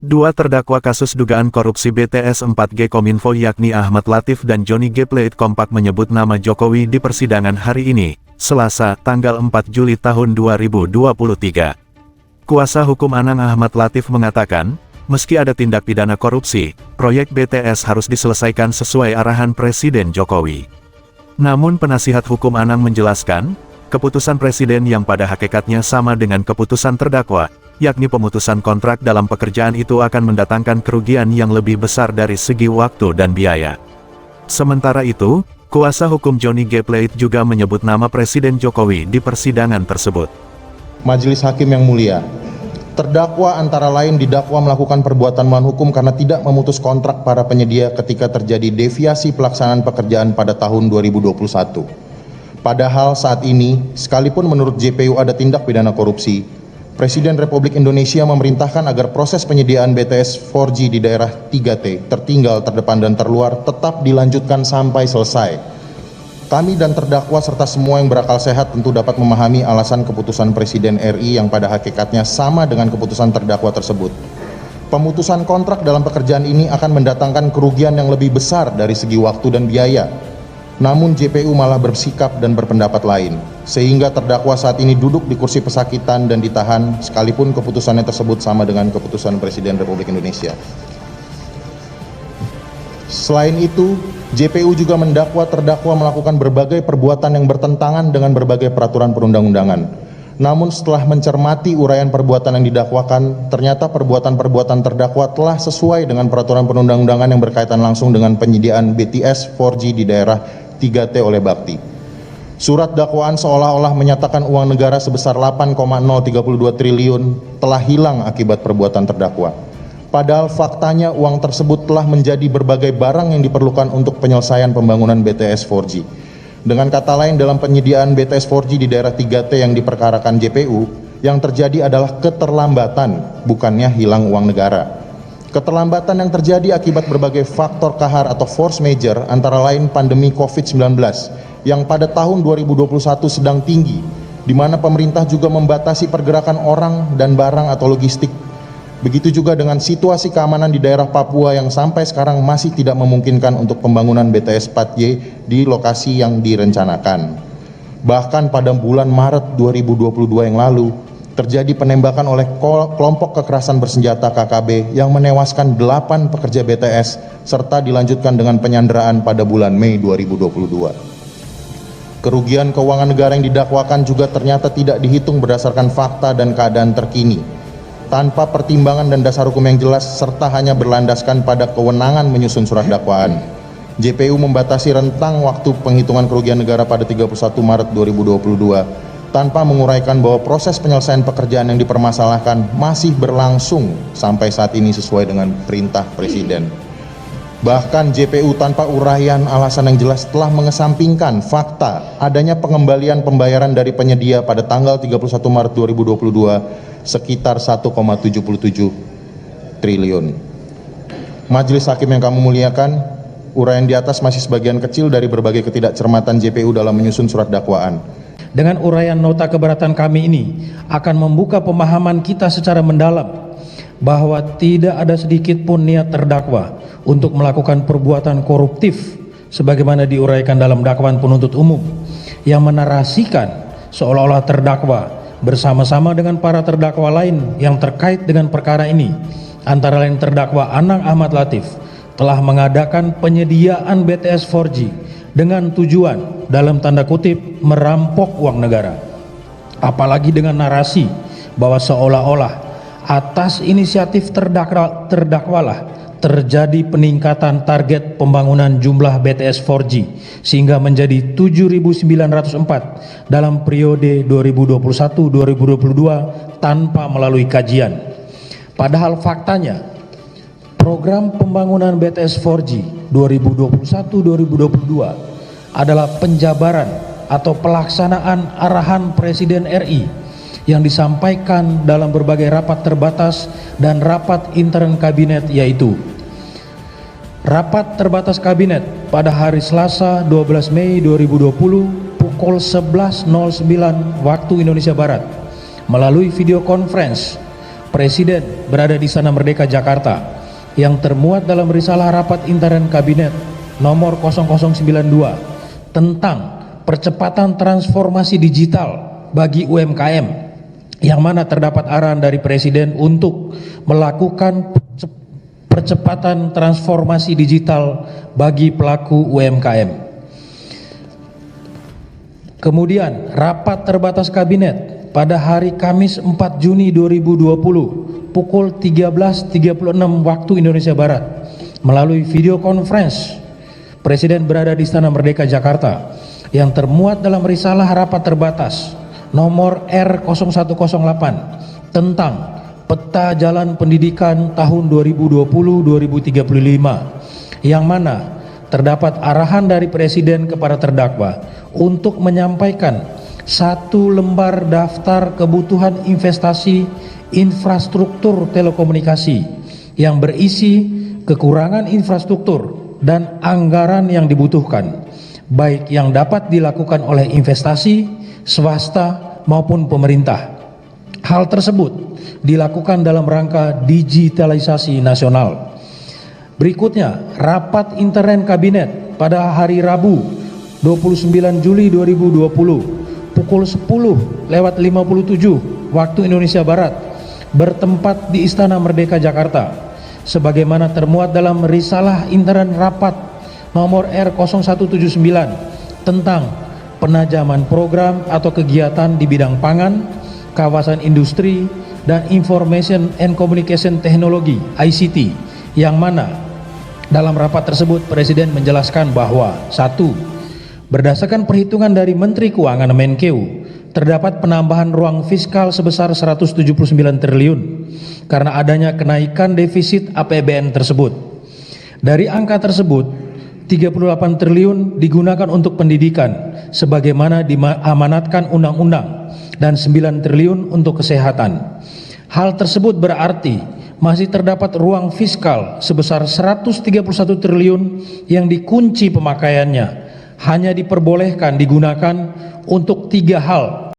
Dua terdakwa kasus dugaan korupsi BTS 4G Kominfo yakni Ahmad Latif dan Johnny G. Plate kompak menyebut nama Jokowi di persidangan hari ini, Selasa, tanggal 4 Juli tahun 2023. Kuasa hukum Anang Ahmad Latif mengatakan, meski ada tindak pidana korupsi, proyek BTS harus diselesaikan sesuai arahan Presiden Jokowi. Namun penasihat hukum Anang menjelaskan, keputusan Presiden yang pada hakikatnya sama dengan keputusan terdakwa, yakni pemutusan kontrak dalam pekerjaan itu akan mendatangkan kerugian yang lebih besar dari segi waktu dan biaya. Sementara itu, kuasa hukum Johnny G. Plate juga menyebut nama Presiden Jokowi di persidangan tersebut. Majelis Hakim yang mulia, terdakwa antara lain didakwa melakukan perbuatan melawan hukum karena tidak memutus kontrak para penyedia ketika terjadi deviasi pelaksanaan pekerjaan pada tahun 2021. Padahal saat ini, sekalipun menurut JPU ada tindak pidana korupsi, Presiden Republik Indonesia memerintahkan agar proses penyediaan BTS 4G di daerah 3T, tertinggal, terdepan, dan terluar tetap dilanjutkan sampai selesai. Kami dan terdakwa serta semua yang berakal sehat tentu dapat memahami alasan keputusan Presiden RI yang pada hakikatnya sama dengan keputusan terdakwa tersebut. Pemutusan kontrak dalam pekerjaan ini akan mendatangkan kerugian yang lebih besar dari segi waktu dan biaya. Namun JPU malah bersikap dan berpendapat lain, sehingga terdakwa saat ini duduk di kursi pesakitan dan ditahan sekalipun keputusannya tersebut sama dengan keputusan Presiden Republik Indonesia. Selain itu, JPU juga mendakwa terdakwa melakukan berbagai perbuatan yang bertentangan dengan berbagai peraturan perundang-undangan. Namun setelah mencermati uraian perbuatan yang didakwakan, ternyata perbuatan-perbuatan terdakwa telah sesuai dengan peraturan perundang-undangan yang berkaitan langsung dengan penyediaan BTS 4G di daerah 3T oleh Bakti. Surat dakwaan seolah-olah menyatakan uang negara sebesar 8,032 triliun telah hilang akibat perbuatan terdakwa. Padahal faktanya uang tersebut telah menjadi berbagai barang yang diperlukan untuk penyelesaian pembangunan BTS 4G. Dengan kata lain, dalam penyediaan BTS 4G di daerah 3T yang diperkarakan JPU, yang terjadi adalah keterlambatan, bukannya hilang uang negara. Keterlambatan yang terjadi akibat berbagai faktor kahar atau force major antara lain pandemi COVID-19 yang pada tahun 2021 sedang tinggi, di mana pemerintah juga membatasi pergerakan orang dan barang atau logistik. Begitu juga dengan situasi keamanan di daerah Papua yang sampai sekarang masih tidak memungkinkan untuk pembangunan BTS 4G di lokasi yang direncanakan. Bahkan pada bulan Maret 2022 yang lalu, terjadi penembakan oleh kelompok kekerasan bersenjata KKB yang menewaskan 8 pekerja BTS serta dilanjutkan dengan penyanderaan pada bulan Mei 2022. Kerugian keuangan negara yang didakwakan juga ternyata tidak dihitung berdasarkan fakta dan keadaan terkini, tanpa pertimbangan dan dasar hukum yang jelas serta hanya berlandaskan pada kewenangan menyusun surat dakwaan. JPU membatasi rentang waktu penghitungan kerugian negara pada 31 Maret 2022 tanpa menguraikan bahwa proses penyelesaian pekerjaan yang dipermasalahkan masih berlangsung sampai saat ini sesuai dengan perintah Presiden. Bahkan JPU tanpa uraian alasan yang jelas telah mengesampingkan fakta adanya pengembalian pembayaran dari penyedia pada tanggal 31 Maret 2022 sekitar 1,77 triliun. Majelis Hakim yang kami muliakan, uraian di atas masih sebagian kecil dari berbagai ketidakcermatan JPU dalam menyusun surat dakwaan. Dengan uraian nota keberatan kami ini akan membuka pemahaman kita secara mendalam bahwa tidak ada sedikit pun niat terdakwa untuk melakukan perbuatan koruptif sebagaimana diuraikan dalam dakwaan penuntut umum yang menarasikan seolah-olah terdakwa bersama-sama dengan para terdakwa lain yang terkait dengan perkara ini, antara lain terdakwa Anang Ahmad Latif telah mengadakan penyediaan BTS 4G dengan tujuan dalam tanda kutip merampok uang negara, apalagi dengan narasi bahwa seolah-olah atas inisiatif terdakwalah terjadi peningkatan target pembangunan jumlah BTS 4G sehingga menjadi 7.904 dalam periode 2021-2022 tanpa melalui kajian. Padahal faktanya program pembangunan BTS 4G 2021-2022 adalah penjabaran atau pelaksanaan arahan Presiden RI yang disampaikan dalam berbagai rapat terbatas dan rapat intern kabinet, yaitu rapat terbatas kabinet pada hari Selasa 12 Mei 2020 pukul 11.09 waktu Indonesia Barat melalui video conference Presiden berada di Istana Merdeka Jakarta yang termuat dalam risalah rapat intern Kabinet nomor 0092 tentang percepatan transformasi digital bagi UMKM, yang mana terdapat arahan dari Presiden untuk melakukan percepatan transformasi digital bagi pelaku UMKM. Kemudian rapat terbatas Kabinet pada hari Kamis 4 Juni 2020 pukul 13.36 waktu Indonesia Barat melalui video conference. Presiden berada di Istana Merdeka Jakarta yang termuat dalam risalah rapat terbatas nomor R0108 tentang peta jalan pendidikan tahun 2020-2035, yang mana terdapat arahan dari Presiden kepada terdakwa untuk menyampaikan 1 lembar daftar kebutuhan investasi infrastruktur telekomunikasi yang berisi kekurangan infrastruktur dan anggaran yang dibutuhkan, baik yang dapat dilakukan oleh investasi, swasta maupun pemerintah. Hal tersebut dilakukan dalam rangka digitalisasi nasional. Berikutnya, rapat intern Kabinet pada hari Rabu 29 Juli 2020 pukul 10.57 waktu Indonesia Barat bertempat di Istana Merdeka Jakarta sebagaimana termuat dalam risalah intern rapat nomor R0179 tentang penajaman program atau kegiatan di bidang pangan, kawasan industri, dan Information and Communication Technology (ICT), yang mana dalam rapat tersebut Presiden menjelaskan bahwa 1. Berdasarkan perhitungan dari Menteri Keuangan Menkeu, terdapat penambahan ruang fiskal sebesar 179 triliun karena adanya kenaikan defisit APBN tersebut. Dari angka tersebut, 38 triliun digunakan untuk pendidikan sebagaimana diamanatkan undang-undang dan 9 triliun untuk kesehatan. Hal tersebut berarti masih terdapat ruang fiskal sebesar 131 triliun yang dikunci pemakaiannya hanya diperbolehkan digunakan untuk 3 hal,